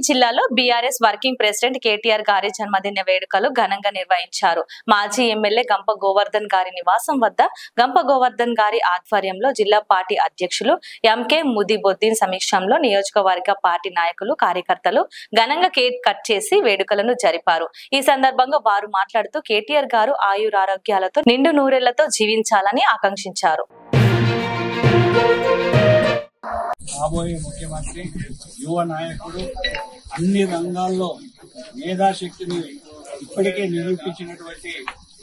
జిల్లాలో BRS working president KTR గారి జన్మదిన వేడుకలు ఘనంగా నిర్వహించారు. మాజీ ఎమ్మెల్యే గంప గోవర్ధన్ గారి నివాసం వద్ద గంప గోవర్ధన్ గారి ఆధ్వర్యంలో జిల్లా పార్టీ అధ్యక్షులు ఎంకే ముదిబొద్దీన్ సమీక్షంలో నియోజకవర్గ పార్టీ నాయకులు కార్యకర్తలు ఘనంగా కేక్ కట్ చేసి వేడుకలను జరిపారు. ఈ సందర్భంగా వారు మాట్లాడుతూ కేటీఆర్ గారు ఆయురారోగ్యాలతో నిండు నూరేళ్లతో జీవించాలని ఆకాంక్షించారు. రాబోయే ముఖ్యమంత్రి యువ నాయకుడు, అన్ని రంగాల్లో మేధాశక్తిని ఇప్పటికే నిరూపించినటువంటి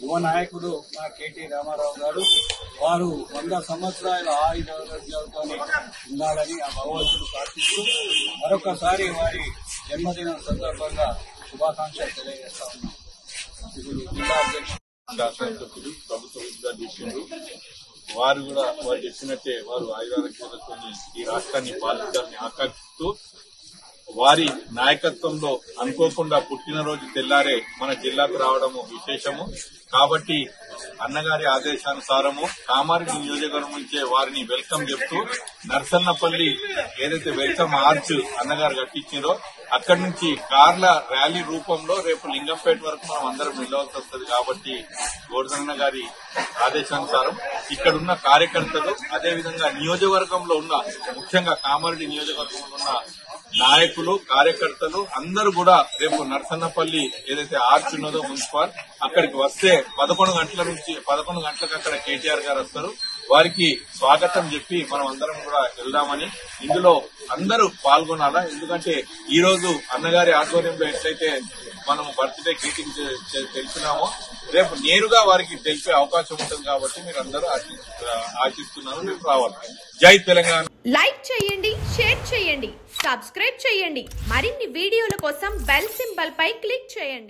యువ నాయకుడు మా కేటీ రామారావు గారు. వారు 100 సంవత్సరాల ఆయురారోగ్యాలతో ఉండాలని ఆ భగవంతుడు ప్రార్థిస్తూ మరొకసారి వారి జన్మదినం సందర్భంగా శుభాకాంక్షలు తెలియజేస్తా ఉన్నాం. ఇప్పుడు జిల్లా అధ్యక్షుడు శాసనసభ్యులు ప్రభుత్వ విద్యార్థులు వారు కూడా వారు చెప్పినట్టే వారు ఆయురారోగ్యాలతో ఈ రాష్ట్రాన్ని పాలించాలని ఆకాంక్షిస్తూ వారి నాయకత్వంలో అనుకోకుండా పుట్టినరోజు తెల్లారే మన జిల్లాకు రావడము విశేషము. కాబట్టి అన్నగారి ఆదేశానుసారము కామారెడ్డి నియోజకవర్గం నుంచే వారిని వెల్కమ్ చెప్తూ నర్సన్నపల్లి ఏదైతే వెల్కమ్ ఆర్చ్ అన్నగారు కట్టించారో అక్కడి నుంచి కార్ల ర్యాలీ రూపంలో రేపు లింగంపేట వరకు మనం అందరం వెళ్ళవలసి వస్తుంది. కాబట్టి గోవర్ధన్న గారి ఆదేశానుసారం ఇక్కడున్న కార్యకర్తలు, అదేవిధంగా నియోజకవర్గంలో ఉన్న ముఖ్యంగా కామారెడ్డి నియోజకవర్గంలో ఉన్న నాయకులు, కార్యకర్తలు అందరూ కూడా రేపు నర్సన్నపల్లి ఏదైతే ఆర్చ్ ఉన్నదో మున్సిపల్ అక్కడికి వస్తే 11 గంటల నుంచి 11 గంటలకు అక్కడ కేటీఆర్ గారు వస్తారు. వారికి స్వాగతం చెప్పి మనం అందరం కూడా వెళ్దామని, ఇందులో అందరూ పాల్గొనాలా. ఎందుకంటే ఈ రోజు అన్నగారి ఆధ్వర్యంలో ఎట్లయితే మనం బర్త్డే గ్రీటింగ్ తెలిపినామో రేపు నేరుగా వారికి తెలిపే అవకాశం ఉంటుంది. కాబట్టి మీరు అందరూ ఆశిస్తున్నారు, రేపు రావాలి. జై తెలంగాణ. లైక్ చేయండి, షేర్ చేయండి, సబ్స్క్రైబ్ చేయండి. మరిన్ని వీడియోల కోసం బెల్ సింబల్ పై క్లిక్ చేయండి.